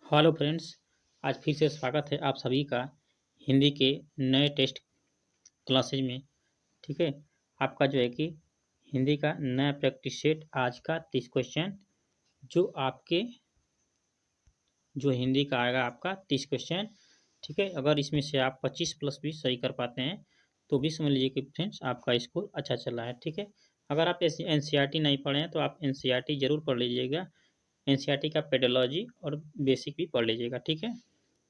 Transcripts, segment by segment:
Hello friends. आज फिर से स्वागत है आप सभी का हिंदी के नए टेस्ट क्लासेज में। ठीक है, आपका जो है कि हिंदी का नया प्रैक्टिस सेट आज का 30 क्वेश्चन जो आपके जो हिंदी का आएगा आपका 30 क्वेश्चन। ठीक है, अगर इसमें से आप 25 प्लस भी सही कर पाते हैं तो भी समझ लीजिए कि फ्रेंड्स आपका स्कोर अच्छा चल रहा है। ठीक है, अगर आप एनसीईआरटी नहीं पढ़े हैं तो आप एनसीईआरटी जरूर पढ़ लीजिएगा। एनसीईआरटी का पेडोलॉजी और बेसिक भी पढ़ लीजिएगा। ठीक है,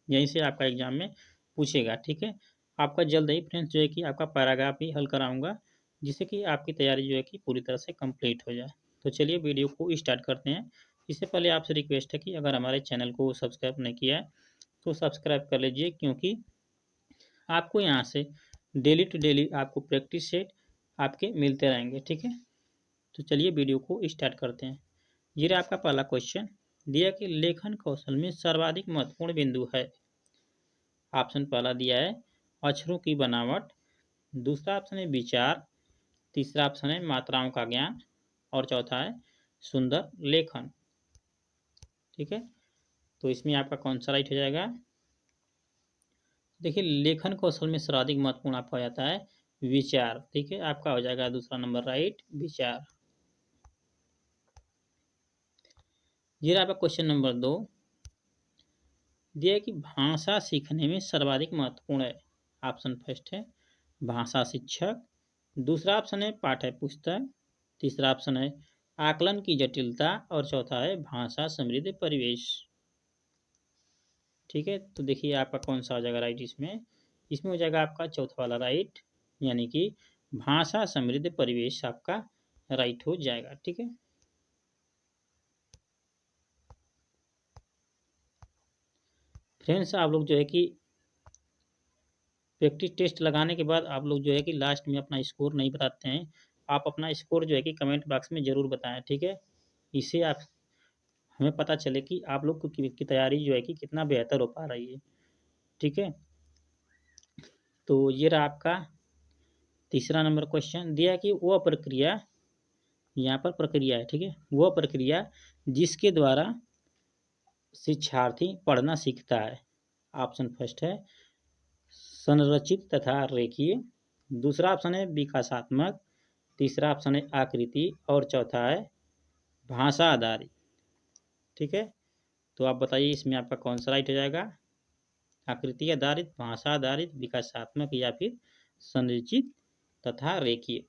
यहीं से आपका एग्जाम में पूछेगा। ठीक है, आपका जल्द ही फ्रेंड्स जो है कि आपका पैराग्राफ भी हल कराऊंगा जिससे कि आपकी तैयारी जो है कि पूरी तरह से कंप्लीट हो जाए। तो चलिए वीडियो को स्टार्ट करते हैं। इससे पहले आपसे रिक्वेस्ट है कि अगर हमारे चैनल को सब्सक्राइब नहीं किया है तो सब्सक्राइब कर लीजिए, क्योंकि आपको यहाँ से डेली टू डेली आपको प्रैक्टिस सेट आपके मिलते रहेंगे। ठीक है, तो चलिए वीडियो को स्टार्ट करते हैं। ये रहा आपका पहला क्वेश्चन, दिया कि लेखन कौशल में सर्वाधिक महत्वपूर्ण बिंदु है। ऑप्शन पहला दिया है अक्षरों की बनावट, दूसरा ऑप्शन है विचार, तीसरा ऑप्शन है मात्राओं का ज्ञान और चौथा है सुंदर लेखन। ठीक है, तो इसमें आपका कौन सा राइट हो जाएगा? देखिए, लेखन कौशल में सर्वाधिक महत्वपूर्ण आपका हो जाता है विचार। ठीक है, आपका हो जाएगा दूसरा नंबर राइट, विचार। ये आपका क्वेश्चन नंबर 2 दिया है कि भाषा सीखने में सर्वाधिक महत्वपूर्ण है। ऑप्शन फर्स्ट है भाषा शिक्षक, दूसरा ऑप्शन है पाठ्य पुस्तक, तीसरा ऑप्शन है आकलन की जटिलता और चौथा है भाषा समृद्ध परिवेश। ठीक है, तो देखिए आपका कौन सा हो जाएगा राइट इसमें? इसमें हो जाएगा आपका चौथा वाला राइट, यानी कि भाषा समृद्ध परिवेश आपका राइट हो जाएगा। ठीक है, फ्रेंड्स आप लोग जो है कि प्रैक्टिस टेस्ट लगाने के बाद आप लोग जो है कि लास्ट में अपना स्कोर नहीं बताते हैं। आप अपना स्कोर जो है कि कमेंट बॉक्स में ज़रूर बताएं। ठीक है, इससे आप हमें पता चले कि आप लोग की तैयारी जो है कि कितना बेहतर हो पा रही है। ठीक है, तो ये रहा आपका तीसरा नंबर क्वेश्चन, दिया कि वह प्रक्रिया, यहाँ पर प्रक्रिया है। ठीक है, वह प्रक्रिया जिसके द्वारा शिक्षार्थी पढ़ना सीखता है। ऑप्शन फर्स्ट है संरचित तथा रेखीय, दूसरा ऑप्शन है विकासात्मक, तीसरा ऑप्शन है आकृति और चौथा है भाषा आधारित। ठीक है, तो आप बताइए इसमें आपका कौन सा राइट हो जाएगा? आकृति आधारित, भाषा आधारित, विकासात्मक या फिर संरचित तथा रेखीय।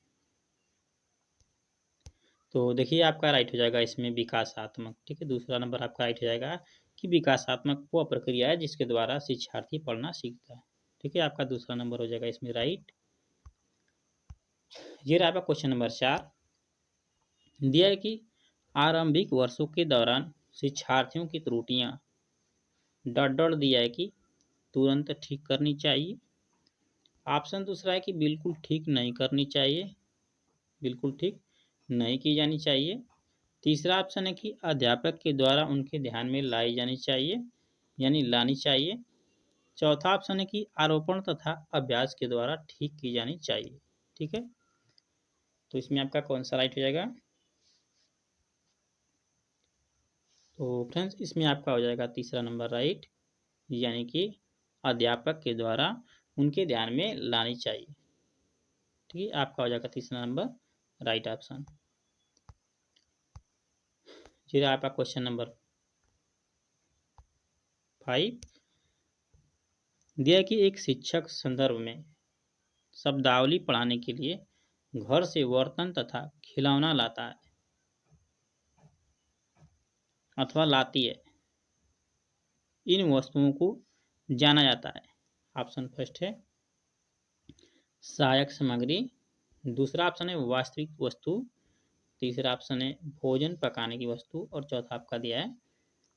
तो देखिए आपका राइट हो जाएगा इसमें विकासात्मक। ठीक है, दूसरा नंबर आपका राइट हो जाएगा कि विकासात्मक वह प्रक्रिया है जिसके द्वारा शिक्षार्थी पढ़ना सीखता है। ठीक है, आपका दूसरा नंबर हो जाएगा इसमें राइट। ये रहा आपका क्वेश्चन नंबर 4, दिया है कि आरंभिक वर्षों के दौरान शिक्षार्थियों की त्रुटियां डॉट डॉट दिया है कि तुरंत ठीक करनी चाहिए। ऑप्शन दूसरा है कि बिल्कुल ठीक नहीं करनी चाहिए, बिल्कुल ठीक नहीं की जानी चाहिए। तीसरा ऑप्शन है कि अध्यापक के द्वारा उनके ध्यान में लाई जानी चाहिए, यानी लानी चाहिए। चौथा ऑप्शन है कि आरोपण तथा अभ्यास के द्वारा ठीक की जानी चाहिए। ठीक है, तो इसमें आपका कौन सा राइट हो जाएगा? तो फ्रेंड्स इसमें आपका हो जाएगा तीसरा नंबर राइट, यानी कि अध्यापक के द्वारा उनके ध्यान में लानी चाहिए। ठीक है, आपका हो जाएगा तीसरा नंबर राइट ऑप्शन। फिर आपका क्वेश्चन नंबर 5 दिया कि एक शिक्षक संदर्भ में शब्दावली पढ़ाने के लिए घर से बर्तन तथा खिलौना लाता है अथवा लाती है, इन वस्तुओं को जाना जाता है। ऑप्शन फर्स्ट है सहायक सामग्री, दूसरा ऑप्शन है वास्तविक वस्तु, तीसरा ऑप्शन है भोजन पकाने की वस्तु और चौथा आपका दिया है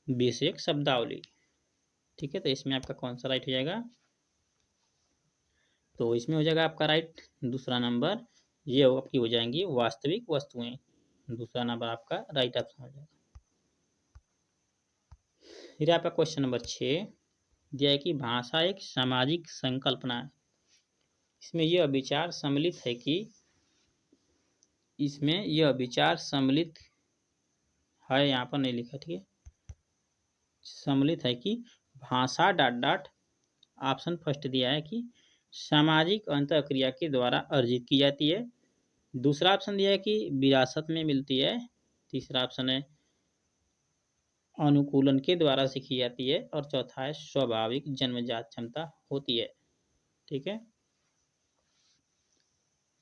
विषयक शब्दावली। ठीक है, तो इसमें आपका कौन सा राइट हो जाएगा? तो इसमें हो जाएगा आपका राइट दूसरा नंबर, ये आपकी हो जाएंगी वास्तविक वस्तुएं। दूसरा नंबर आपका राइट ऑप्शन हो जाएगा। फिर आपका क्वेश्चन नंबर 6 दिया है कि भाषा एक सामाजिक संकल्पना है। इसमें यह विचार सम्मिलित है कि यहाँ पर नहीं लिखा। ठीक है, सम्मिलित है कि भाषा डॉट डॉट, ऑप्शन फर्स्ट दिया है कि सामाजिक अंतःक्रिया के द्वारा अर्जित की जाती है। दूसरा ऑप्शन दिया है कि विरासत में मिलती है। तीसरा ऑप्शन है अनुकूलन के द्वारा सीखी जाती है। और चौथा है स्वाभाविक जन्मजात क्षमता होती है। ठीक है,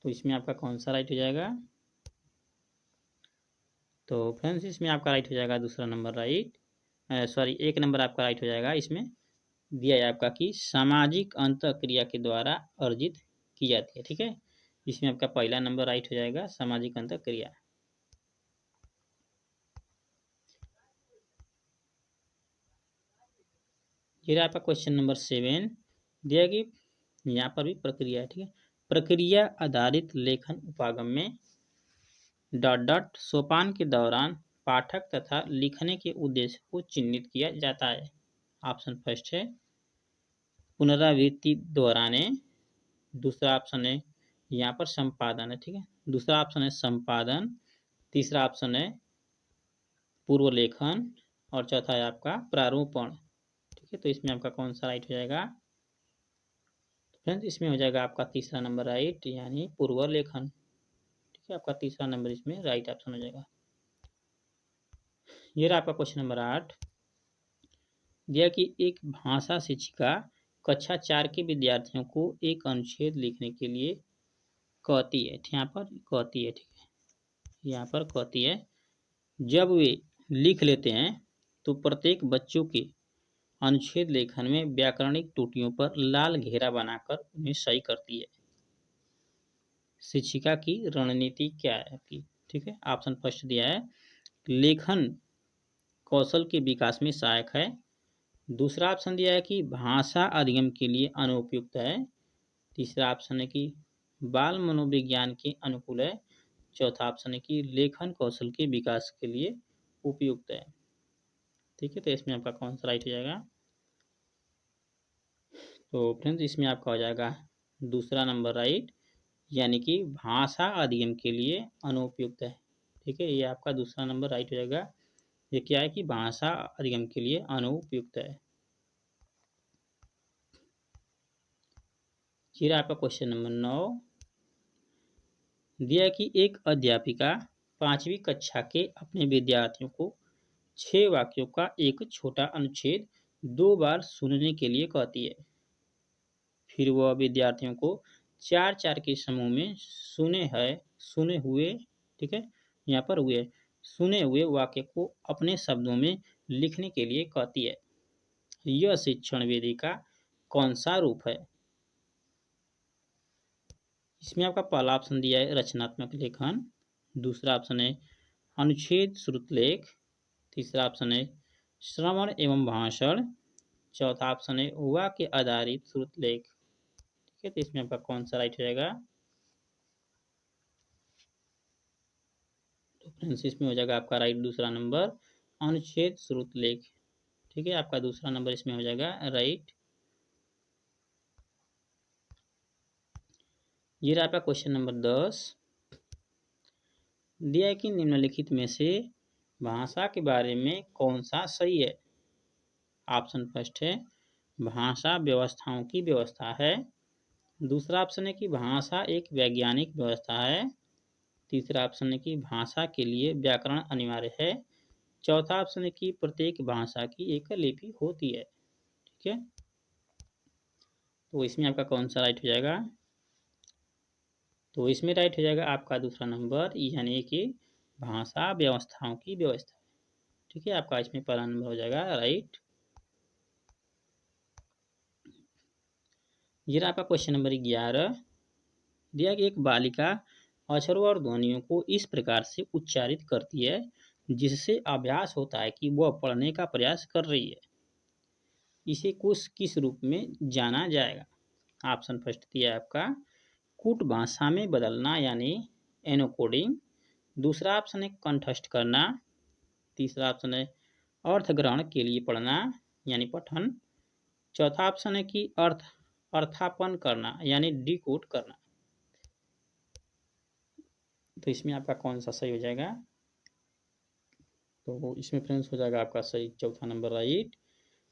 तो इसमें आपका कौन सा राइट हो जाएगा? तो फ्रेंड्स इसमें आपका राइट हो जाएगा दूसरा नंबर राइट, सॉरी एक नंबर आपका राइट हो जाएगा। इसमें दिया है आपका कि सामाजिक अंतःक्रिया के द्वारा अर्जित की जाती है। ठीक है, इसमें आपका पहला नंबर राइट हो जाएगा, सामाजिक अंतःक्रिया। फिर आपका क्वेश्चन नंबर 7 दिया कि यहाँ पर भी प्रक्रिया है। ठीक है, प्रक्रिया आधारित लेखन उपागम में डॉट डॉट सोपान के दौरान पाठक तथा लिखने के उद्देश्य को चिन्हित किया जाता है। ऑप्शन फर्स्ट है पुनरावृत्ति दोहराने। दूसरा ऑप्शन है यहाँ पर संपादन है। ठीक है, दूसरा ऑप्शन है संपादन। तीसरा ऑप्शन है पूर्व लेखन। और चौथा है आपका प्रारूपण। ठीक है, तो इसमें आपका कौन सा राइट हो जाएगा? फ्रेंड्स इसमें हो जाएगा आपका तीसरा नंबर राइट, यानी पूर्व लेखन। ठीक है, आपका तीसरा नंबर इसमें राइट ऑप्शन हो जाएगा। ये रहा आपका क्वेश्चन नंबर 8 दिया कि एक भाषा शिक्षिका कक्षा 4 के विद्यार्थियों को एक अनुच्छेद लिखने के लिए कहती है। यहाँ पर कहती है, ठीक है, यहाँ पर कहती है जब वे लिख लेते हैं तो प्रत्येक बच्चों के अनुच्छेद लेखन में व्याकरणिक त्रुटियों पर लाल घेरा बनाकर उन्हें सही करती है। शिक्षिका की रणनीति क्या है आपकी? ठीक है, ऑप्शन फर्स्ट दिया है लेखन कौशल के विकास में सहायक है। दूसरा ऑप्शन दिया है कि भाषा अधिगम के लिए अनुपयुक्त है। तीसरा ऑप्शन है कि बाल मनोविज्ञान के अनुकूल है। चौथा ऑप्शन है कि लेखन कौशल के विकास के लिए उपयुक्त है। ठीक है, तो इसमें आपका कौन सा राइट हो जाएगा? तो फ्रेंड्स इसमें आपका हो जाएगा दूसरा नंबर राइट, यानी कि भाषा अधिगम के लिए अनुपयुक्त है। ठीक है, ये आपका दूसरा नंबर राइट हो जाएगा। ये क्या है कि भाषा अधिगम के लिए अनुपयुक्त है। फिर आपका क्वेश्चन नंबर 9 दिया कि एक अध्यापिका 5वीं कक्षा के अपने विद्यार्थियों को 6 वाक्यों का एक छोटा अनुच्छेद 2 बार सुनने के लिए कहती है। फिर वह विद्यार्थियों को 4-4 के समूह में सुने हुए, ठीक है, यहाँ पर हुए सुने हुए वाक्य को अपने शब्दों में लिखने के लिए कहती है। यह शिक्षण विधि का कौन सा रूप है? इसमें आपका पहला ऑप्शन दिया है रचनात्मक लेखन। दूसरा ऑप्शन है अनुच्छेद श्रुतलेख। तीसरा ऑप्शन है श्रवण एवं भाषण। चौथा ऑप्शन है वाक्य आधारित श्रुतलेख। ठीक है, तो इसमें आपका कौन सा राइट हो जाएगा? तो फ्रेंड्स इसमें हो जाएगा आपका राइट दूसरा नंबर अनुच्छेद श्रुतलेख। ठीक है, आपका दूसरा नंबर इसमें हो जाएगा राइट। ये रहा आपका क्वेश्चन नंबर 10 दिया है कि निम्नलिखित में से भाषा के बारे में कौन सा सही है? ऑप्शन फर्स्ट है भाषा व्यवस्थाओं की व्यवस्था है। दूसरा ऑप्शन है कि भाषा एक वैज्ञानिक व्यवस्था है। तीसरा ऑप्शन है कि भाषा के लिए व्याकरण अनिवार्य है। चौथा ऑप्शन है कि प्रत्येक भाषा की एक लिपि होती है। ठीक है, तो इसमें आपका कौन सा राइट हो जाएगा? तो इसमें राइट हो जाएगा आपका दूसरा नंबर, यानी कि भाषा व्यवस्थाओं की व्यवस्था। ठीक है, आपका इसमें पहला नंबर हो जाएगा राइट। ये रहा आपका क्वेश्चन नंबर 11 दिया कि एक बालिका अक्षरों और ध्वनियों को इस प्रकार से उच्चारित करती है जिससे आभास होता है कि वह पढ़ने का प्रयास कर रही है। इसे कुछ किस रूप में जाना जाएगा? ऑप्शन फर्स्ट दिया है आपका कूट भाषा में बदलना, यानी एनोकोडिंग। दूसरा ऑप्शन है कंठस्थ करना। तीसरा ऑप्शन है अर्थ ग्रहण के लिए पढ़ना, यानी पठन। चौथा ऑप्शन है कि अर्थापन करना, यानी डिकोड करना। तो इसमें आपका कौन सा सही हो जाएगा? तो इसमें फ्रेंड्स हो जाएगा आपका सही चौथा नंबर राइट,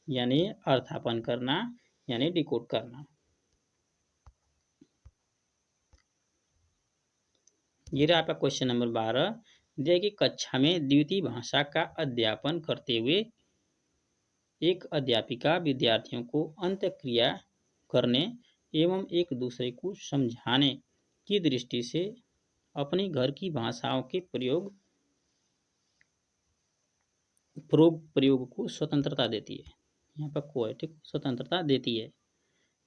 यानी अर्थापन करना यानी डिकोड करना। ये रहा आपका क्वेश्चन नंबर 12। दिया कि कक्षा में द्वितीय भाषा का अध्यापन करते हुए एक अध्यापिका विद्यार्थियों को अंतःक्रिया करने एवं एक दूसरे को समझाने की दृष्टि से अपने घर की भाषाओं के प्रयोग को स्वतंत्रता देती है। यहाँ पर पोएटिक स्वतंत्रता देती है।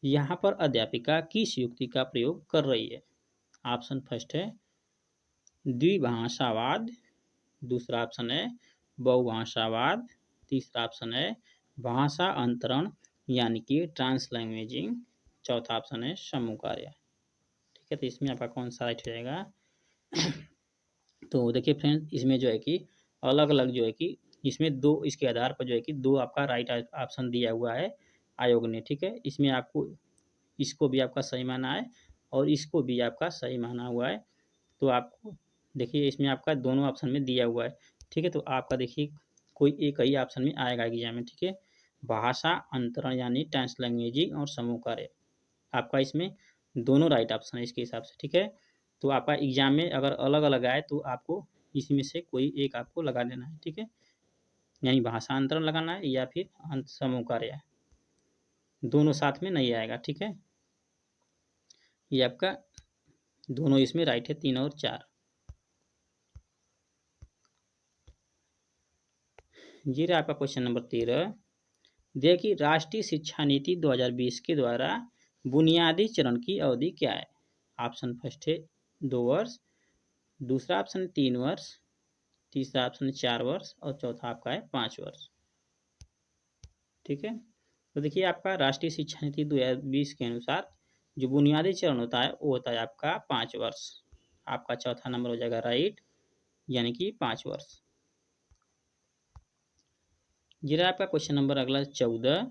यहाँ पर अध्यापिका किस युक्ति का प्रयोग कर रही है? ऑप्शन फर्स्ट है द्विभाषावाद, दूसरा ऑप्शन है बहुभाषावाद, तीसरा ऑप्शन है भाषा अंतरण यानी कि ट्रांसलैंग्वेजिंग, चौथा ऑप्शन है समूह कार्य। ठीक है, तो इसमें आपका कौन सा राइट हो जाएगा? तो देखिए फ्रेंड्स, इसमें जो है कि अलग अलग जो है कि इसमें दो, इसके आधार पर जो है कि दो आपका राइट ऑप्शन दिया हुआ है आयोग ने। ठीक है, इसमें आपको इसको भी आपका सही माना है और इसको भी आपका सही माना हुआ है। तो आपको देखिए इसमें आपका दोनों ऑप्शन में दिया हुआ है। ठीक है, तो आपका देखिए कोई एक ही ऑप्शन में आएगा एग्जाम में। ठीक है, भाषा अंतरण यानी ट्रांसलैंग्वेजिंग और समूह कार्य, आपका इसमें दोनों राइट ऑप्शन है इसके हिसाब से। ठीक है, तो आपका एग्जाम में अगर अलग अलग आए तो आपको इसमें से कोई एक आपको लगा देना है। ठीक है, यानी भाषा अंतरण लगाना है या फिर समूह कार्य, दोनों साथ में नहीं आएगा। ठीक है, ये आपका दोनों इसमें राइट है, 3 और 4। ये रहा आपका क्वेश्चन नंबर 13। देखिए राष्ट्रीय शिक्षा नीति 2020 के द्वारा बुनियादी चरण की अवधि क्या है? ऑप्शन फर्स्ट है 2 वर्ष, दूसरा ऑप्शन 3 वर्ष, तीसरा ऑप्शन 4 वर्ष और चौथा आपका है 5 वर्ष। ठीक है, तो देखिए आपका राष्ट्रीय शिक्षा नीति 2020 के अनुसार जो बुनियादी चरण होता है वो होता है आपका 5 वर्ष। आपका चौथा नंबर हो जाएगा राइट, यानी कि 5 वर्ष। ये रहा आपका क्वेश्चन नंबर अगला 14।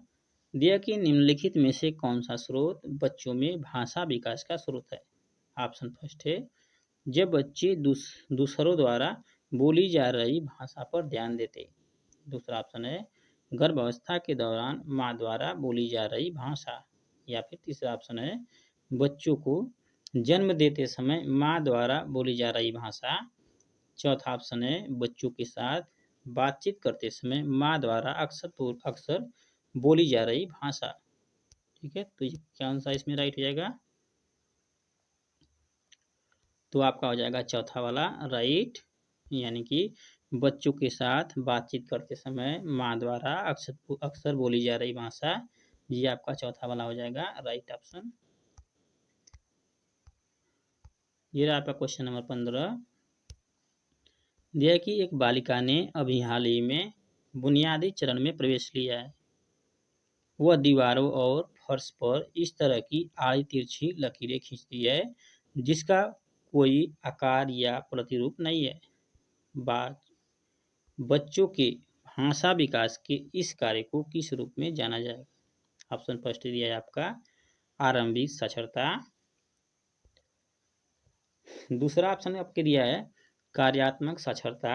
दिया कि निम्नलिखित में से कौन सा स्रोत बच्चों में भाषा विकास का स्रोत है? ऑप्शन फर्स्ट है जब बच्चे दूसरों द्वारा बोली जा रही भाषा पर ध्यान देते, दूसरा ऑप्शन है गर्भावस्था के दौरान माँ द्वारा बोली जा रही भाषा, या फिर तीसरा ऑप्शन है बच्चों को जन्म देते समय माँ द्वारा बोली जा रही भाषा, चौथा ऑप्शन है बच्चों के साथ बातचीत करते समय माँ द्वारा अक्सर बोली जा रही भाषा। ठीक है, तो ये कौन सा इसमें राइट हो जाएगा? तो आपका हो जाएगा चौथा वाला राइट, यानी कि बच्चों के साथ बातचीत करते समय माँ द्वारा अक्सर बोली जा रही भाषा, ये आपका चौथा वाला हो जाएगा राइट ऑप्शन। ये रहा आपका क्वेश्चन नंबर 15। दिया कि एक बालिका ने अभी हाल ही में बुनियादी चरण में प्रवेश लिया है। वह दीवारों और फर्श पर इस तरह की आड़ी तिरछी लकीरें खींचती है जिसका कोई आकार या प्रतिरूप नहीं है। बात बच्चों के भाषा विकास के इस कार्य को किस रूप में जाना जाएगा? ऑप्शन फर्स्ट दिया है आपका आरंभिक साक्षरता, दूसरा ऑप्शन आपके दिया है कार्यात्मक साक्षरता,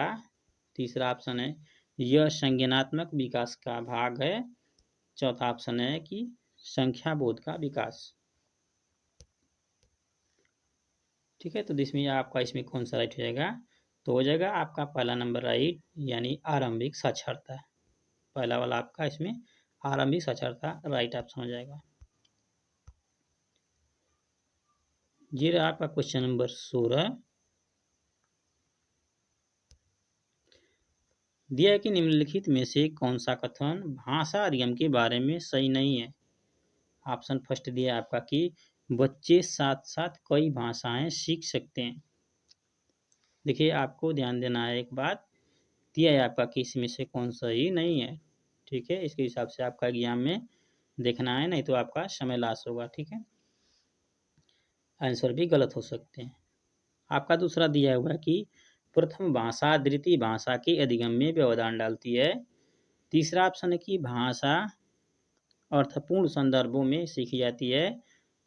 तीसरा ऑप्शन है यह संज्ञानात्मक विकास का भाग है, चौथा ऑप्शन है कि संख्या बोध का विकास। ठीक है, तो इसमें आपका इसमें कौन सा राइट हो जाएगा? तो हो जाएगा आपका पहला नंबर राइट, यानी आरंभिक साक्षरता। पहला वाला आपका इसमें आरंभिक साक्षरता राइट ऑप्शन हो जाएगा। ये रहा आपका क्वेश्चन नंबर 16। दिया है कि निम्नलिखित में से कौन सा कथन भाषा अधिगम के बारे में सही नहीं है? ऑप्शन फर्स्ट दिया है आपका कि बच्चे साथ साथ कई भाषाएं सीख सकते हैं। देखिए आपको ध्यान देना है, एक बात दिया है आपका कि इसमें से कौन सही नहीं है। ठीक है, इसके हिसाब से आपका एग्जाम में देखना है, नहीं तो आपका समय लॉस होगा। ठीक है, आंसर भी गलत हो सकते हैं। आपका दूसरा दिया हुआ है कि प्रथम भाषा द्वितीय भाषा के अधिगम में व्यवधान डालती है। तीसरा ऑप्शन है कि भाषा अर्थपूर्ण संदर्भों में सीखी जाती है,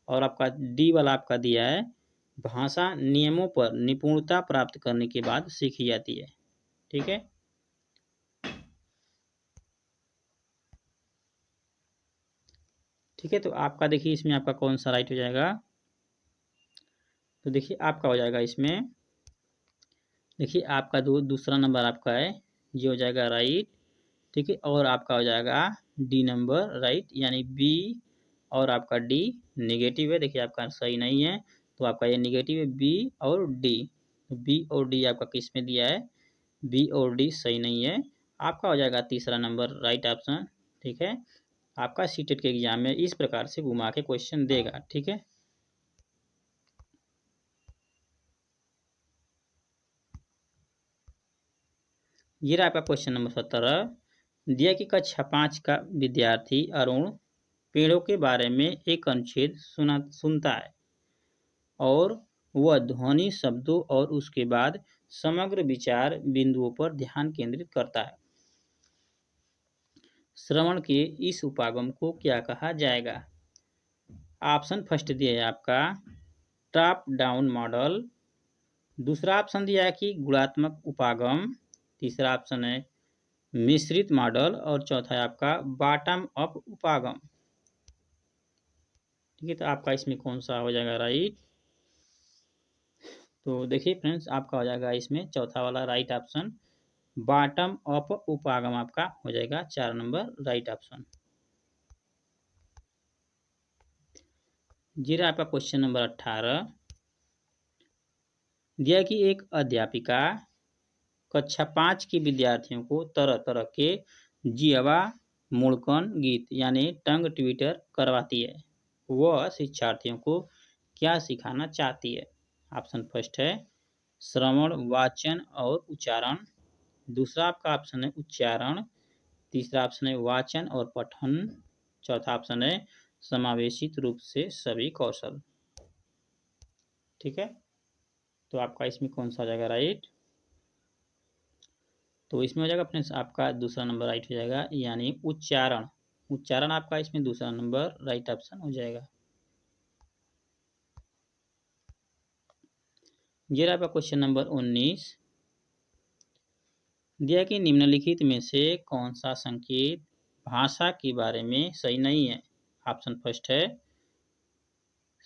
और आपका डी वाला आपका दिया है भाषा नियमों पर निपुणता प्राप्त करने के बाद सीखी जाती है। ठीक है, ठीक है, तो आपका देखिए इसमें आपका कौन सा राइट हो जाएगा। तो देखिए आपका हो जाएगा इसमें, देखिए आपका दूसरा नंबर आपका है, ये हो जाएगा राइट। ठीक है, और आपका हो जाएगा डी नंबर राइट, यानी बी और आपका डी नेगेटिव है। देखिए आपका सही नहीं है, तो आपका ये नेगेटिव है, बी और डी। बी और डी आपका किस में दिया है, बी और डी सही नहीं है। आपका हो जाएगा तीसरा नंबर राइट ऑप्शन। ठीक है, आपका सीटेट के एग्जाम में इस प्रकार से घुमा के क्वेश्चन देगा। ठीक है, ये रहा आपका क्वेश्चन नंबर 17। दिया कि कक्षा 5 का विद्यार्थी अरुण पेड़ों के बारे में एक अनुच्छेद सुनता है और वह ध्वनि शब्दों और उसके बाद समग्र विचार बिंदुओं पर ध्यान केंद्रित करता है। श्रवण के इस उपागम को क्या कहा जाएगा। ऑप्शन फर्स्ट दिया है आपका टॉप डाउन मॉडल, दूसरा ऑप्शन दिया है कि गुणात्मक उपागम, तीसरा ऑप्शन है मिश्रित मॉडल और चौथा है आपका बॉटम अप उपागम। ठीक है, तो आपका इसमें कौन सा हो जाएगा राइट। तो देखिए फ्रेंड्स आपका हो जाएगा इसमें चौथा वाला राइट ऑप्शन, बॉटम अप उपागम आपका हो जाएगा 4 नंबर राइट ऑप्शन। जी आपका क्वेश्चन नंबर 18 दिया कि एक अध्यापिका कक्षा 5 के विद्यार्थियों को तरह तरह के जियवा मुड़कन गीत यानी टंग ट्विटर करवाती है। वह शिक्षार्थियों को क्या सिखाना चाहती है। ऑप्शन फर्स्ट है श्रवण वाचन और उच्चारण, दूसरा आपका ऑप्शन है उच्चारण, तीसरा ऑप्शन है वाचन और पठन, चौथा ऑप्शन है समावेशित रूप से सभी कौशल। ठीक है, तो आपका इसमें कौन सा हो जाएगा राइट। तो इसमें हो जाएगा फ्रेंड्स आपका दूसरा नंबर राइट हो जाएगा, यानी उच्चारण। उच्चारण आपका इसमें दूसरा नंबर राइट ऑप्शन हो जाएगा। ये आपका क्वेश्चन नंबर 19 दिया कि निम्नलिखित में से कौन सा संकेत भाषा के बारे में सही नहीं है। ऑप्शन फर्स्ट है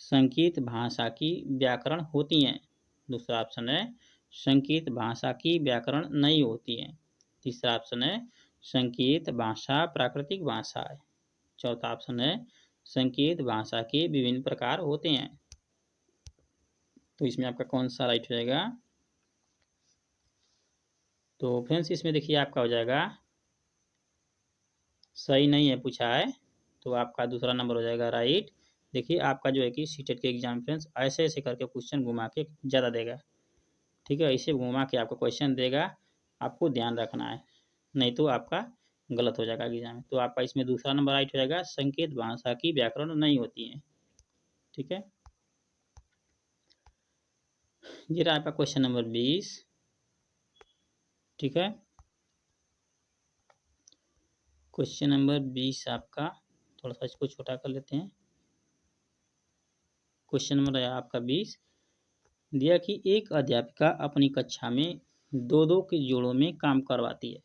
संकेत भाषा की व्याकरण होती हैं, दूसरा ऑप्शन है संकेत भाषा की व्याकरण नहीं होती है, तीसरा ऑप्शन है संकेत भाषा प्राकृतिक भाषा है, चौथा ऑप्शन है संकेत भाषा के विभिन्न प्रकार होते हैं। तो इसमें आपका कौन सा राइट हो जाएगा। तो फ्रेंड्स इसमें देखिए आपका हो जाएगा सही नहीं है पूछा है, तो आपका दूसरा नंबर हो जाएगा राइट। देखिए आपका जो है कि सीटेट के एग्जाम फ्रेंड्स ऐसे ऐसे करके क्वेश्चन घुमा के ज़्यादा देगा। ठीक है, इसे घुमा के आपको क्वेश्चन देगा, आपको ध्यान रखना है, नहीं तो आपका गलत हो जाएगा एग्जाम में। तो आपका इसमें दूसरा नंबर राइट हो जाएगा संकेत भाषा की व्याकरण नहीं होती है। ठीक है, ये रहा आपका क्वेश्चन नंबर 20। ठीक है, क्वेश्चन नंबर 20 आपका, थोड़ा सा इसको छोटा कर लेते हैं। क्वेश्चन नंबर है आपका 20 दिया कि एक अध्यापिका अपनी कक्षा में दो दो के जोड़ों में काम करवाती है।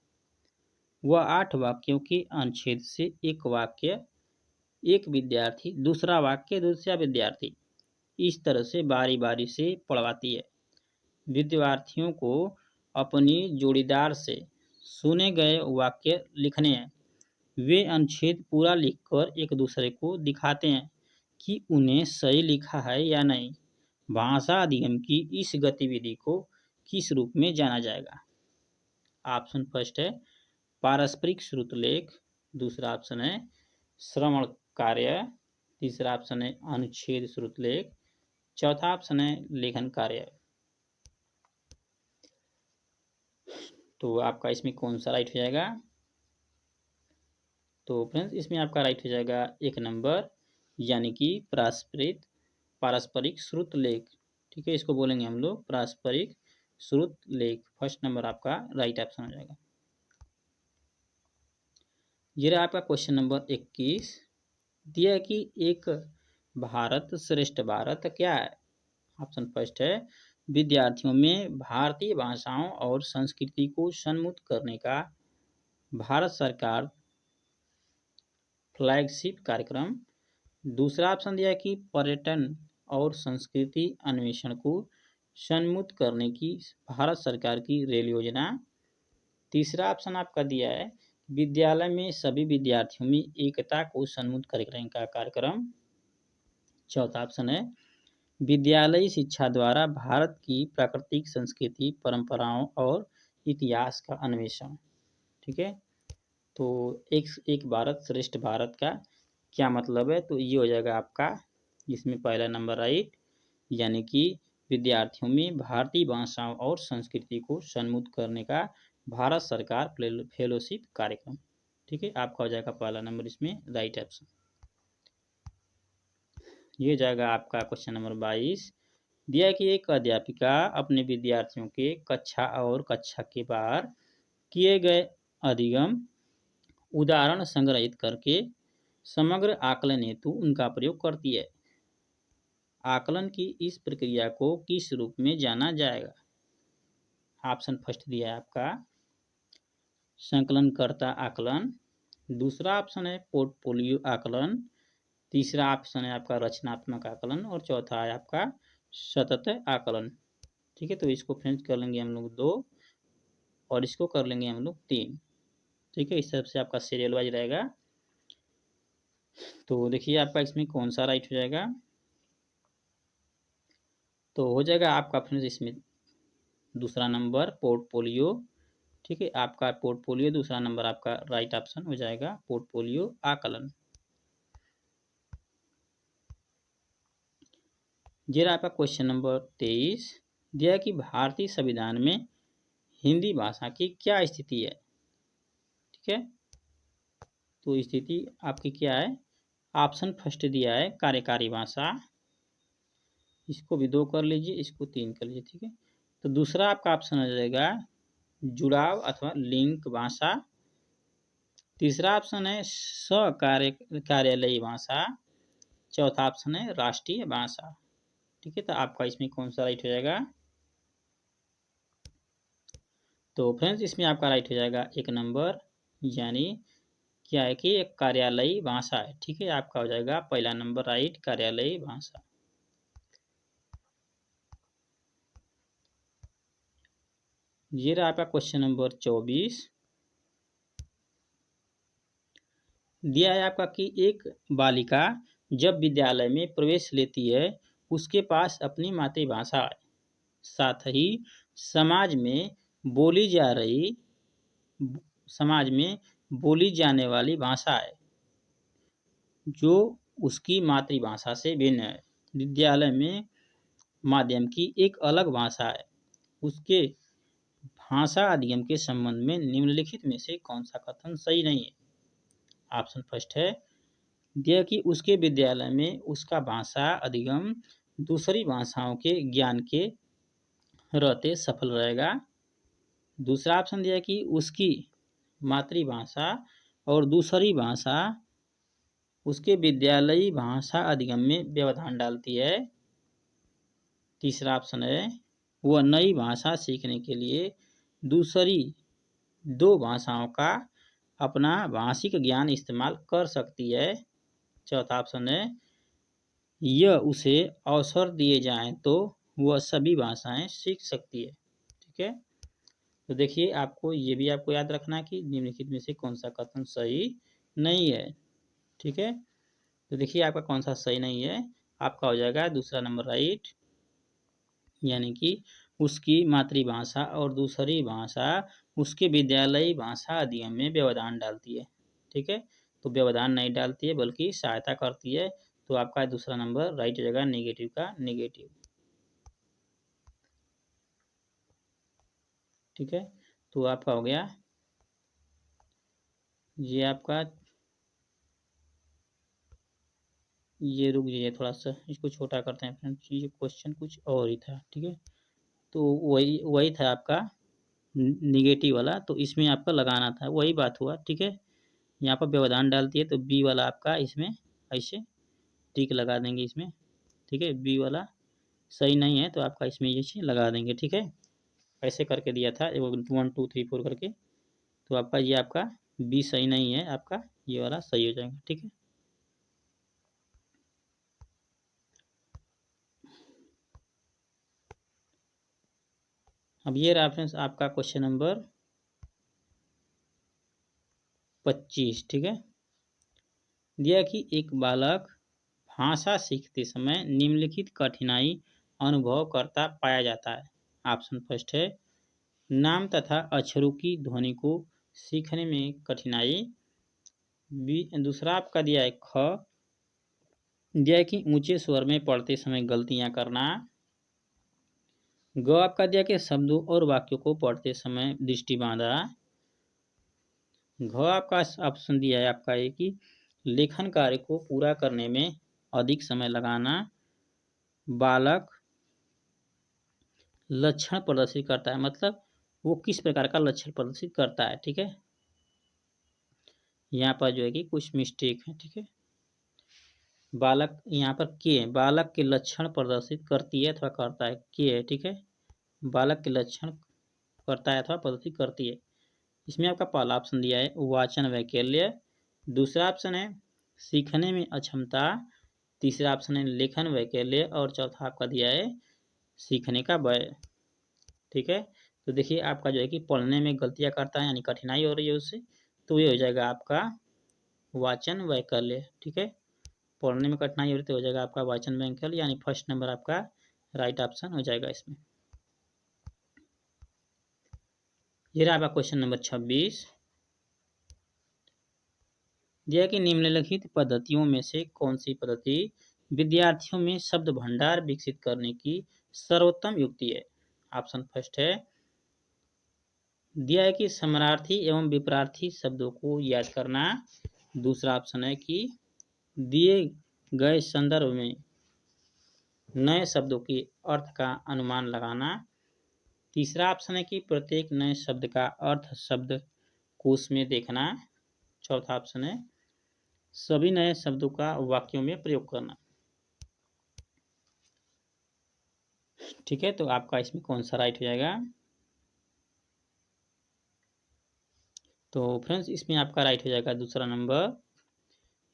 वह 8 वाक्यों के अनुच्छेद से एक वाक्य एक विद्यार्थी, दूसरा वाक्य दूसरा विद्यार्थी, इस तरह से बारी बारी से पढ़वाती है। विद्यार्थियों को अपनी जोड़ीदार से सुने गए वाक्य लिखने हैं। वे अनुच्छेद पूरा लिखकर एक दूसरे को दिखाते हैं कि उन्हें सही लिखा है या नहीं। भाषा अधिगम की इस गतिविधि को किस रूप में जाना जाएगा। ऑप्शन फर्स्ट है पारस्परिक श्रुतलेख, दूसरा ऑप्शन है श्रवण कार्य, तीसरा ऑप्शन है अनुच्छेद श्रुतलेख, चौथा ऑप्शन है लेखन कार्य। तो आपका इसमें कौन सा राइट हो जाएगा। तो फ्रेंड्स इसमें आपका राइट हो जाएगा एक नंबर, यानी कि पारस्परिक श्रुतलेख। ठीक है, इसको बोलेंगे हम लोग पारस्परिक श्रुतलेख, फर्स्ट नंबर आपका राइट ऑप्शन हो जाएगा। ये रहा आपका क्वेश्चन नंबर 21 दिया है कि एक भारत श्रेष्ठ भारत क्या है। ऑप्शन फर्स्ट है विद्यार्थियों में भारतीय भाषाओं और संस्कृति को सम्मुख करने का भारत सरकार फ्लैगशिप कार्यक्रम। दूसरा ऑप्शन दिया है कि पर्यटन और संस्कृति अन्वेषण को सन्मुख करने की भारत सरकार की रेल योजना। तीसरा ऑप्शन आपका दिया है विद्यालय में सभी विद्यार्थियों में एकता को सन्मुख करने का कार्यक्रम। चौथा ऑप्शन है विद्यालयी शिक्षा द्वारा भारत की प्राकृतिक संस्कृति परंपराओं और इतिहास का अन्वेषण। ठीक है, तो एक एक भारत श्रेष्ठ भारत का क्या मतलब है, तो ये हो जाएगा आपका इसमें पहला नंबर राइट, यानी कि विद्यार्थियों में भारतीय भाषाओं और संस्कृति को सन्मुख करने का भारत सरकार फेलोशिप कार्यक्रम। ठीक है, आपका हो जाएगा पहला नंबर इसमें राइट ऑप्शन। ये जाएगा आपका क्वेश्चन नंबर 22। दिया कि एक अध्यापिका अपने विद्यार्थियों के कक्षा और कक्षा के बाहर किए गए अधिगम उदाहरण संग्रहित करके समग्र आकलन हेतु उनका प्रयोग करती है। आकलन की इस प्रक्रिया को किस रूप में जाना जाएगा? ऑप्शन फर्स्ट दिया है आपका संकलनकर्ता आकलन, दूसरा ऑप्शन है पोर्टफोलियो आकलन, तीसरा ऑप्शन है आपका रचनात्मक आकलन और चौथा है आपका सतत आकलन। ठीक है, तो इसको फ्रेंड्स कर लेंगे हम लोग 2 और इसको कर लेंगे हम लोग 3। ठीक है, इस तरफ से आपका सीरियल वाइज रहेगा। तो देखिए आपका इसमें कौन सा राइट हो जाएगा, तो हो जाएगा आपका फ्रेंड्स इसमें दूसरा नंबर पोर्टफोलियो। ठीक है, आपका पोर्टफोलियो दूसरा नंबर आपका राइट ऑप्शन हो जाएगा पोर्टफोलियो आकलन। ये रहा आपका क्वेश्चन नंबर 23। दिया कि भारतीय संविधान में हिंदी भाषा की क्या स्थिति है? ठीक है, तो स्थिति आपकी क्या है? ऑप्शन फर्स्ट दिया है कार्यकारी भाषा, इसको भी 2 कर लीजिए, इसको 3 कर लीजिए। ठीक है, तो दूसरा आपका ऑप्शन आ जाएगा जुड़ाव अथवा लिंक भाषा, तीसरा ऑप्शन है कार्यालयी भाषा, चौथा ऑप्शन है राष्ट्रीय भाषा। ठीक है, तो आपका इसमें कौन सा राइट हो जाएगा, तो फ्रेंड्स इसमें आपका राइट हो जाएगा 1 नंबर, यानी क्या है कि एक कार्यालयी भाषा है। ठीक है, आपका हो जाएगा पहला नंबर राइट कार्यालयी भाषा। ये रहा आपका क्वेश्चन नंबर 24। दिया है आपका कि एक बालिका जब विद्यालय में प्रवेश लेती है उसके पास अपनी मातृभाषा है, साथ ही समाज में बोली जा रही समाज में बोली जाने वाली भाषा है जो उसकी मातृभाषा से भिन्न है। विद्यालय में माध्यम की एक अलग भाषा है, उसके भाषा अधिगम के संबंध में निम्नलिखित में से कौन सा कथन सही नहीं है? ऑप्शन फर्स्ट है दिया कि उसके विद्यालय में उसका भाषा अधिगम दूसरी भाषाओं के ज्ञान के रहते सफल रहेगा। दूसरा ऑप्शन दिया कि उसकी मातृभाषा और दूसरी भाषा उसके विद्यालयी भाषा अधिगम में व्यवधान डालती है। तीसरा ऑप्शन है वह नई भाषा सीखने के लिए दूसरी 2 भाषाओं का अपना भाषिक ज्ञान इस्तेमाल कर सकती है। चौथा ऑप्शन है यह उसे अवसर दिए जाएं तो वह सभी भाषाएं सीख सकती है। ठीक है, तो देखिए आपको ये भी आपको याद रखना है कि निम्नलिखित में से कौन सा कथन सही नहीं है। ठीक है, तो देखिए आपका कौन सा सही नहीं है, आपका हो जाएगा दूसरा नंबर राइट, यानी कि उसकी मातृभाषा और दूसरी भाषा उसके विद्यालयी भाषा अधिगम में व्यवधान डालती है। ठीक है, तो व्यवधान नहीं डालती है बल्कि सहायता करती है, तो आपका दूसरा नंबर राइट हो जाएगा नेगेटिव का नेगेटिव। ठीक है, तो आपका हो गया ये आपका, ये रुक जाइए थोड़ा सा इसको छोटा करते हैं फ्रेंड्स, ये क्वेश्चन कुछ और ही था। ठीक है, तो वही वही था आपका निगेटिव वाला, तो इसमें आपका लगाना था, वही बात हुआ। ठीक है, यहाँ पर व्यवधान डालती है तो बी वाला आपका इसमें ऐसे टिक लगा देंगे इसमें। ठीक है, बी वाला सही नहीं है तो आपका इसमें ये चीज़ लगा देंगे। ठीक है, ऐसे करके दिया था 1 2 3 4 करके, तो आपका ये आपका बी सही नहीं है, आपका ये वाला सही हो जाएगा। ठीक है, अब ये रहा फ्रेंड्स आपका क्वेश्चन नंबर 25। ठीक है, दिया कि एक बालक भाषा सीखते समय निम्नलिखित कठिनाई अनुभव करता पाया जाता है। ऑप्शन फर्स्ट है नाम तथा अक्षरों की ध्वनि को सीखने में कठिनाई। दूसरा आपका दिया है ख, दिया है कि ऊंचे स्वर में पढ़ते समय गलतियां करना। ग आपका दिया कि शब्दों और वाक्यों को पढ़ते समय दृष्टि बांधा। घ आपका ऑप्शन दिया है आपका है कि लेखन कार्य को पूरा करने में अधिक समय लगाना। बालक लक्षण प्रदर्शित करता है, मतलब वो किस प्रकार का लक्षण प्रदर्शित करता है। ठीक है, यहाँ पर जो है कि कुछ मिस्टेक है। ठीक है, बालक यहाँ पर के है, बालक के लक्षण प्रदर्शित करती है अथवा करता है, के है। ठीक है, बालक के लक्षण करता है अथवा प्रदर्शित करती है। इसमें आपका पहला ऑप्शन दिया है वाचन वैकल्य। दूसरा ऑप्शन है सीखने में अक्षमता। तीसरा ऑप्शन है लेखन वैकल्य और चौथा आपका दिया है सीखने का भय। ठीक है, तो देखिए आपका जो है कि पढ़ने में गलतियां करता है यानी कठिनाई हो रही है उससे, तो ये हो जाएगा आपका वाचन वैकल्य। ठीक है, पढ़ने में कठिनाई हो रही तो हो जाएगा आपका वाचन वैकल्य, यानी फर्स्ट नंबर आपका राइट ऑप्शन हो जाएगा इसमें। ये रहा आपका क्वेश्चन नंबर 26। दिया कि निम्नलिखित पद्धतियों में से कौन सी पद्धति विद्यार्थियों में शब्द भंडार विकसित करने की सर्वोत्तम युक्ति है। ऑप्शन फर्स्ट है दिया है कि समानार्थी एवं विपरार्थी शब्दों को याद करना। दूसरा ऑप्शन है कि दिए गए संदर्भ में नए शब्दों के अर्थ का अनुमान लगाना। तीसरा ऑप्शन है कि प्रत्येक नए शब्द का अर्थ शब्द कोश में देखना। चौथा ऑप्शन है सभी नए शब्दों का वाक्यों में प्रयोग करना। ठीक है, तो आपका इसमें कौन सा राइट हो जाएगा? तो फ्रेंड्स इसमें आपका राइट हो जाएगा दूसरा नंबर,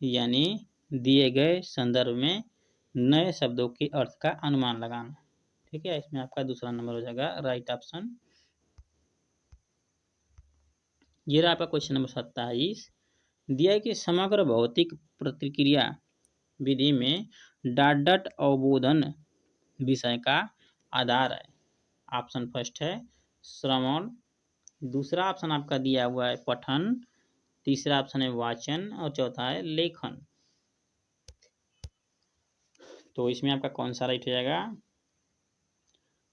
यानी दिए गए संदर्भ में नए शब्दों के अर्थ का अनुमान लगाना। ठीक है, इसमें आपका दूसरा नंबर हो जाएगा राइट ऑप्शन। ये रहा आपका क्वेश्चन नंबर 27। दिया है कि समग्र भौतिक प्रतिक्रिया विधि में डाट अवबोधन विषय का आधार है। ऑप्शन फर्स्ट है श्रवण। दूसरा ऑप्शन आपका दिया हुआ है पठन। तीसरा ऑप्शन है वाचन और चौथा है लेखन। तो इसमें आपका कौन सा राइट हो जाएगा?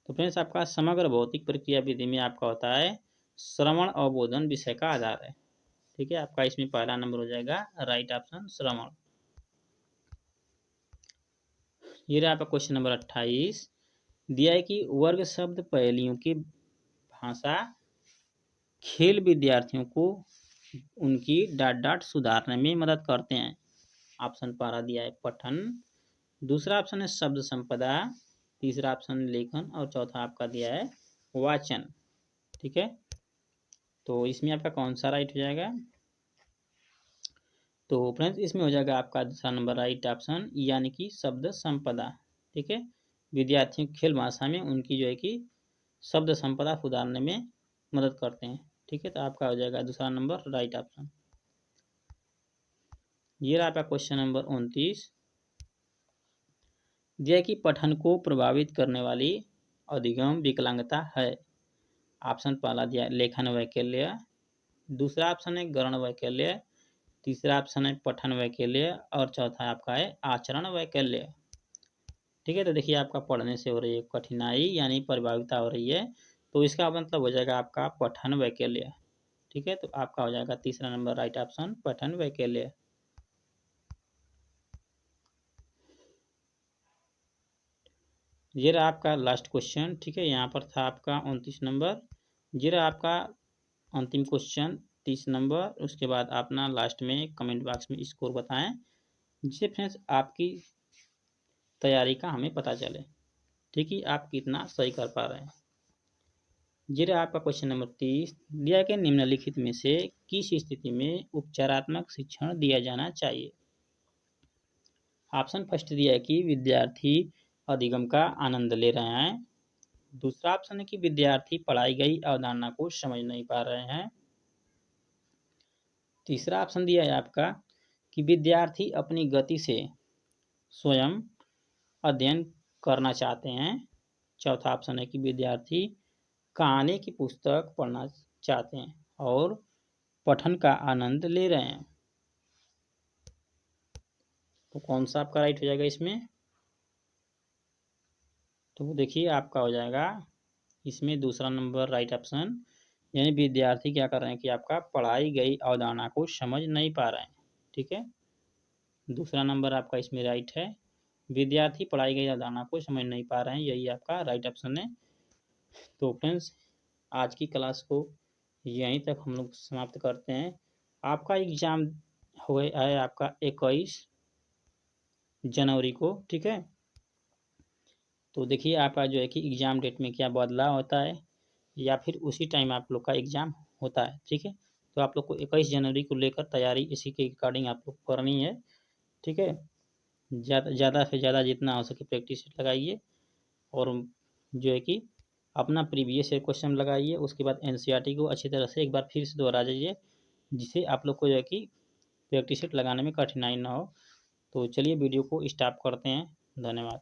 तो फ्रेंड्स आपका समग्र भौतिक प्रक्रिया विधि में आपका होता है श्रवण अवबोधन विषय का आधार है। ठीक है, आपका इसमें पहला नंबर हो जाएगा राइट ऑप्शन श्रवण। ये रहा आपका क्वेश्चन नंबर 28। दिया है कि वर्ग शब्द पहेलियों की भाषा खेल विद्यार्थियों को उनकी डाट सुधारने में मदद करते हैं। ऑप्शन पहला दिया है पठन। दूसरा ऑप्शन है शब्द संपदा। तीसरा ऑप्शन लेखन और चौथा आपका दिया है वाचन। ठीक है, तो इसमें आपका कौन सा राइट हो जाएगा? तो फ्रेंड्स इसमें हो जाएगा आपका दूसरा नंबर राइट ऑप्शन, यानी कि शब्द संपदा। ठीक है, विद्यार्थियों खेल भाषा में उनकी जो है कि शब्द संपदा सुधारने में मदद करते हैं। ठीक है, तो आपका हो जाएगा दूसरा नंबर राइट ऑप्शन। ये रहा आपका क्वेश्चन नंबर 29। दिया कि पठन को प्रभावित करने वाली अधिगम विकलांगता है। ऑप्शन पहला दिया लेखन वैकल्य। दूसरा ऑप्शन है गरण वैकल्य। तीसरा ऑप्शन है पठन वैकल्य और चौथा आपका है आचरण वैकल्य। ठीक है, तो देखिए आपका पढ़ने से हो रही है कठिनाई यानी प्रभाविता हो रही है, तो इसका मतलब हो जाएगा आपका पठन वैकल्य। ठीक है, तो आपका हो जाएगा तीसरा नंबर राइट ऑप्शन पठन वैकल्य। ये रहा आपका लास्ट क्वेश्चन। ठीक है, यहाँ पर था आपका 29 नंबर। ये रहा आपका अंतिम क्वेश्चन 30 नंबर। उसके बाद अपना लास्ट में कमेंट बॉक्स में स्कोर बताएं, जिससे फ्रेंड्स आपकी तैयारी का हमें पता चले। ठीक है, आप कितना सही कर पा रहे हैं। ये रहा आपका क्वेश्चन नंबर 30। दिया के निम्नलिखित में से किस स्थिति में उपचारात्मक शिक्षण दिया जाना चाहिए। ऑप्शन फर्स्ट दिया है कि विद्यार्थी अधिगम का आनंद ले रहे हैं। दूसरा ऑप्शन है कि विद्यार्थी पढ़ाई गई अवधारणा को समझ नहीं पा रहे हैं। तीसरा ऑप्शन दिया है आपका कि विद्यार्थी अपनी गति से स्वयं अध्ययन करना चाहते हैं। चौथा ऑप्शन है कि विद्यार्थी कहानी की पुस्तक पढ़ना चाहते हैं और पठन का आनंद ले रहे हैं। तो कौन सा आपका राइट हो जाएगा इसमें? तो देखिए आपका हो जाएगा इसमें दूसरा नंबर राइट ऑप्शन, यानी विद्यार्थी क्या कर रहे हैं कि आपका पढ़ाई गई अवधारणा को समझ नहीं पा रहे हैं। ठीक है, दूसरा नंबर आपका इसमें राइट है, विद्यार्थी पढ़ाई गई अवधारणा को समझ नहीं पा रहे हैं, यही आपका राइट ऑप्शन है। तो फ्रेंड्स आज की क्लास को यहीं तक हम लोग समाप्त करते हैं। आपका एग्जाम है आपका 21 जनवरी को। ठीक है, तो देखिए आपका जो है कि एग्ज़ाम डेट में क्या बदलाव होता है या फिर उसी टाइम आप लोग का एग्ज़ाम होता है। ठीक है, तो आप लोग को 21 जनवरी को लेकर तैयारी इसी के अकॉर्डिंग आप लोग करनी है। ठीक है, ज़्यादा से ज़्यादा जितना हो सके प्रैक्टिस लगाइए और जो है कि अपना प्रीवियस ईयर क्वेश्चन लगाइए, उसके बाद एनसीईआरटी को अच्छी तरह से एक बार फिर से दोहरा दीजिए, जिससे आप लोग को जो है कि प्रैक्टिस लगाने में कठिनाई ना हो। तो चलिए वीडियो को स्टॉप करते हैं। धन्यवाद।